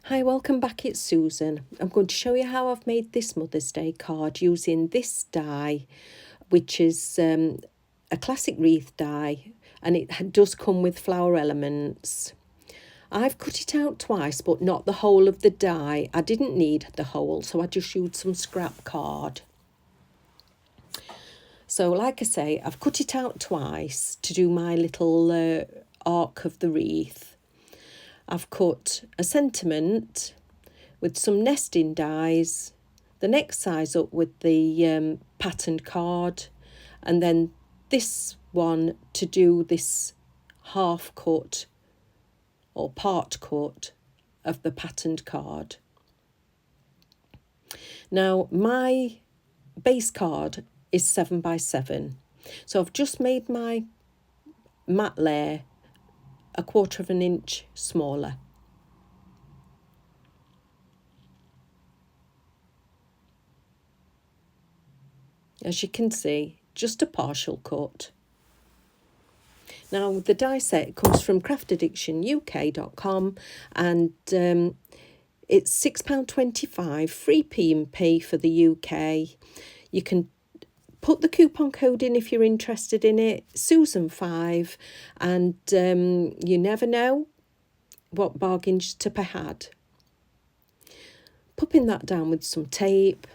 Hi, welcome back, it's Susan. I'm going to show you how I've made this Mother's Day card using this die, which is a classic wreath die, and it does come with flower elements. I've cut it out twice, but not the whole of the die. I didn't need the whole, so I just used some scrap card. So like I say, I've cut it out twice to do my little arc of the wreath. I've cut a sentiment with some nesting dies, the next size up with the patterned card, and then this one to do this half cut or part cut of the patterned card. Now my base card is 7x7, so I've just made my mat layer 1/4 of an inch smaller. As you can see, just a partial cut. Now the die set comes from craftaddictionuk.com, and it's £6.25, free P&P for the UK. You can put the coupon code in if you're interested in it, Susan5, and you never know what bargains to be had. Popping that down with some tape,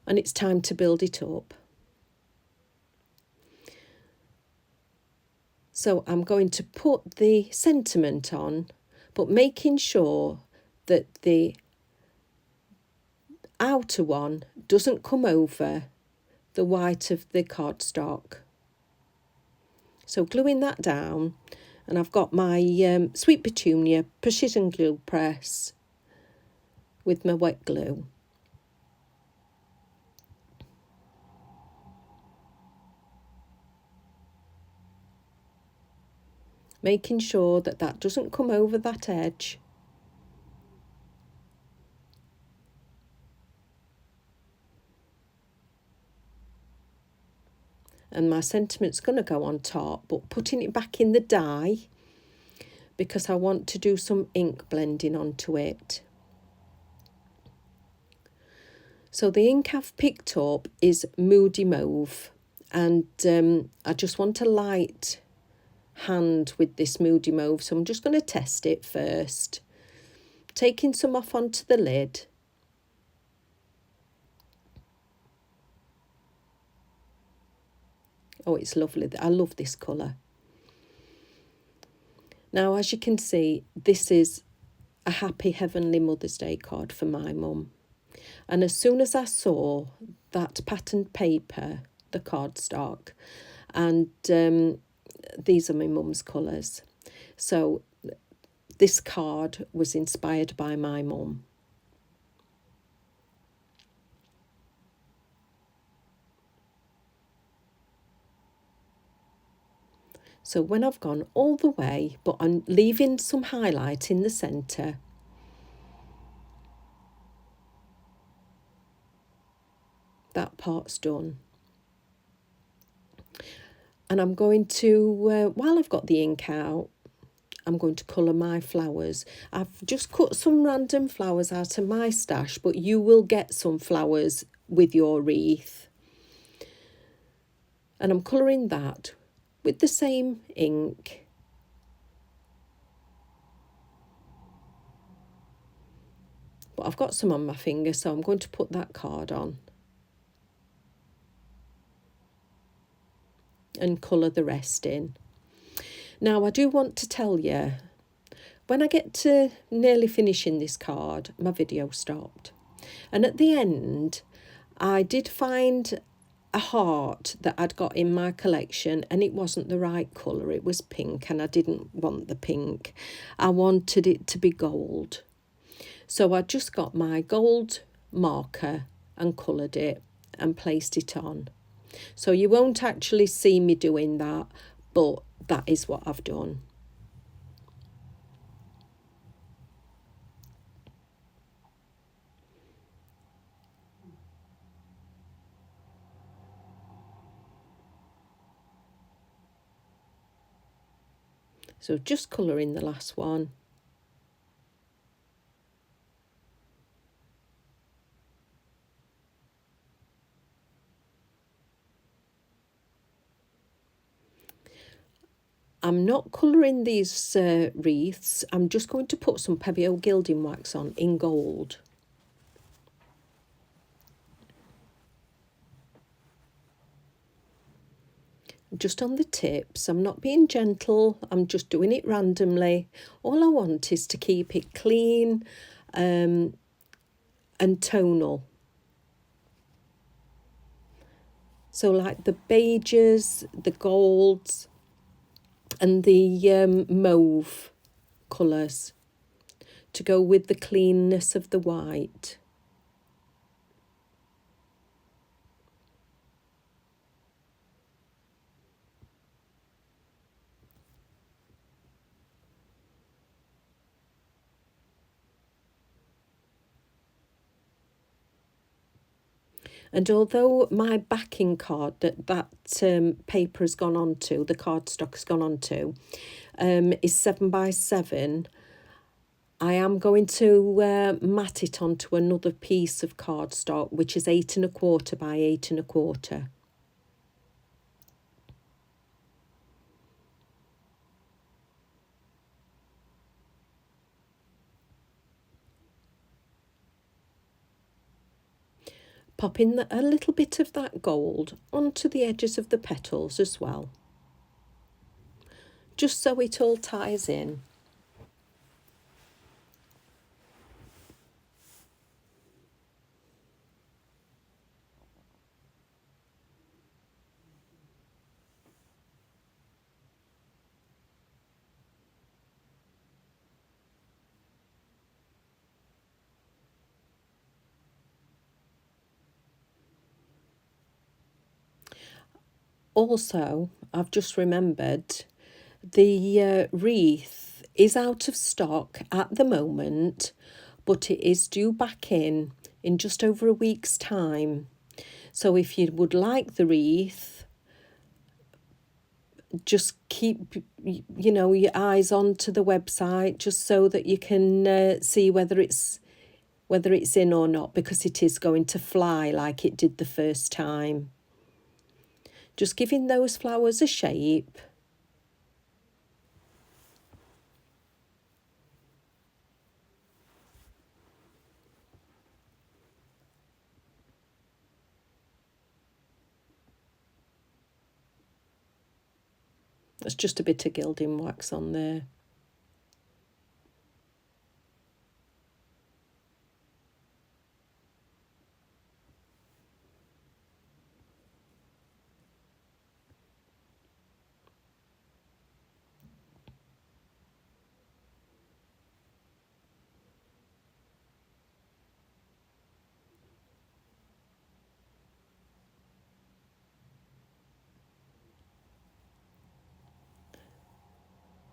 and it's time to build it up. So I'm going to put the sentiment on, but making sure that the outer one doesn't come over the white of the cardstock. So gluing that down, and I've got my Sweet Petunia precision glue press with my wet glue. Making sure that that doesn't come over that edge. And my sentiment's going to go on top, but putting it back in the die because I want to do some ink blending onto it. So the ink I've picked up is Moody Mauve, and I just want a light hand with this Moody Mauve, so I'm just going to test it first. Taking some off onto the lid. Oh, it's lovely. I love this colour. Now, as you can see, this is a happy heavenly Mother's Day card for my mum. And as soon as I saw that patterned paper, the cardstock, and these are my mum's colours. So this card was inspired by my mum. So when I've gone all the way, but I'm leaving some highlight in the centre, that part's done. And I'm going to, while I've got the ink out, I'm going to colour my flowers. I've just cut some random flowers out of my stash, but you will get some flowers with your wreath. And I'm colouring that with the same ink. But I've got some on my finger, so I'm going to put that card on and colour the rest in. Now, I do want to tell you, when I get to nearly finishing this card, my video stopped. And at the end, I did find a heart that I'd got in my collection, and it wasn't the right colour. It was pink, and I didn't want the pink. I wanted it to be gold. So I just got my gold marker and coloured it and placed it on. So you won't actually see me doing that, but that is what I've done. So just colouring the last one. I'm not colouring these wreaths. I'm just going to put some Pebeo gilding wax on in gold. Just on the tips. I'm not being gentle. I'm just doing it randomly. All I want is to keep it clean and tonal. So like the beiges, the golds and the mauve colours to go with the cleanness of the white. And although my backing card that paper has gone on to, the cardstock has gone on to, is 7x7, I am going to mat it onto another piece of cardstock, which is 8¼ by 8¼ . Popping a little bit of that gold onto the edges of the petals as well, just so it all ties in. Also, I've just remembered the wreath is out of stock at the moment, but it is due back in just over a week's time. So if you would like the wreath, just keep your eyes on to the website, just so that you can see whether it's in or not, because it is going to fly like it did the first time. Just giving those flowers a shape. There's just a bit of gilding wax on there.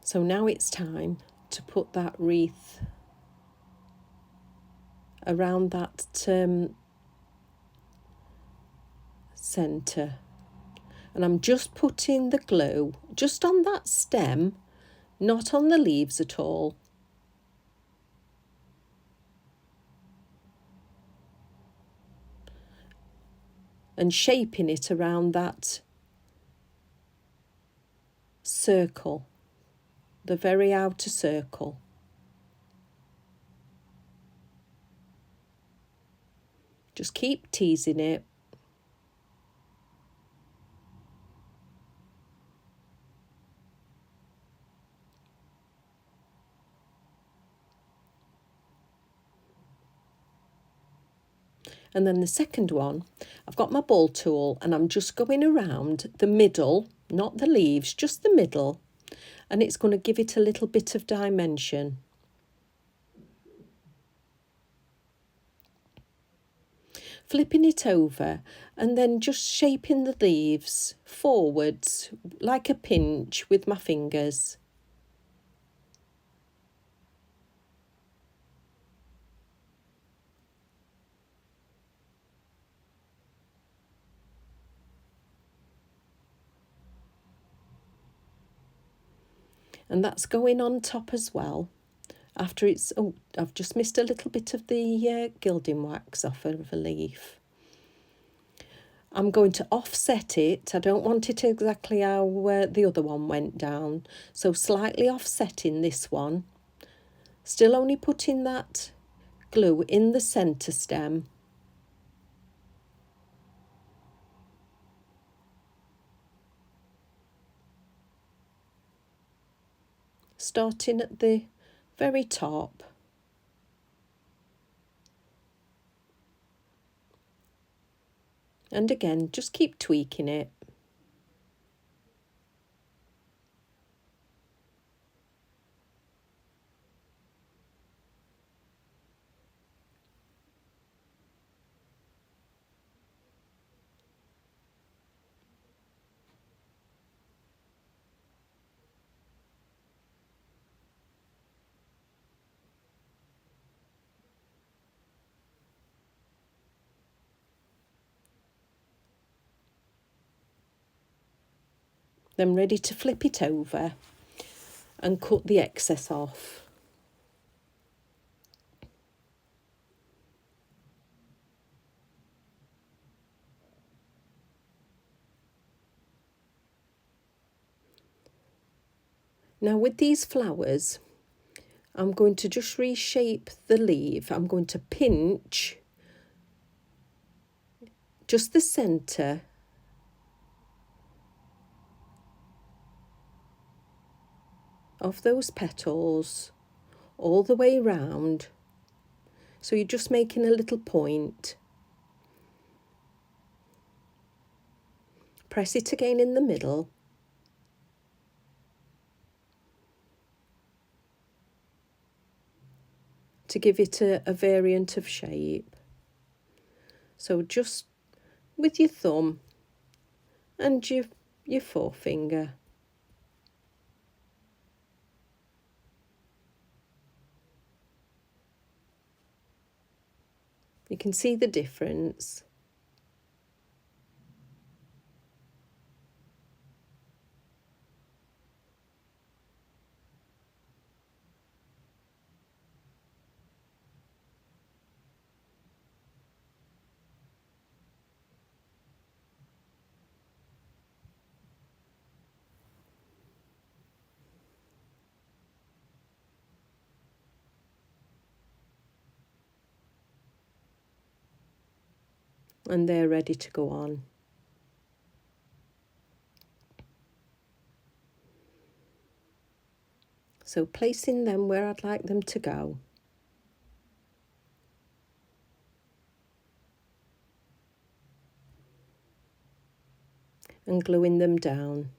So now it's time to put that wreath around that centre. And I'm just putting the glue just on that stem, not on the leaves at all. And shaping it around that circle, the very outer circle. Just keep teasing it. And then the second one, I've got my ball tool and I'm just going around the middle, not the leaves, just the middle. And it's going to give it a little bit of dimension. Flipping it over and then just shaping the leaves forwards like a pinch with my fingers. And that's going on top as well. After it's, oh, I've just missed a little bit of the gilding wax off of a leaf. I'm going to offset it. I don't want it exactly how the other one went down. So slightly offsetting this one. Still only putting that glue in the centre stem. Starting at the very top. And again, just keep tweaking it. Then ready to flip it over and cut the excess off. Now with these flowers, I'm going to just reshape the leaf. I'm going to pinch just the centre of those petals all the way round. So you're just making a little point. Press it again in the middle. To give it a variant of shape. So just with your thumb and your forefinger. You can see the difference. And they're ready to go on. So placing them where I'd like them to go. And gluing them down.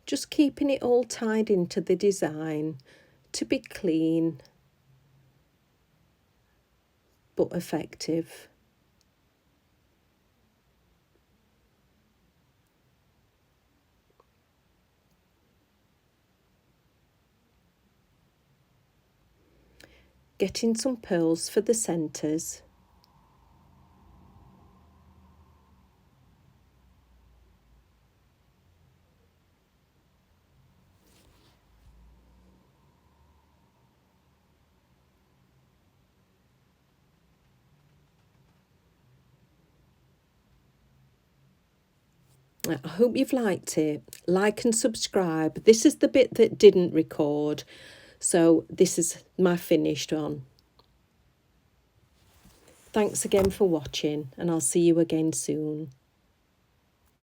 Just keeping it all tied into the design to be clean but effective. Getting some pearls for the centres. I hope you've liked it. Like and subscribe. This is the bit that didn't record. So this is my finished one. Thanks again for watching, and I'll see you again soon.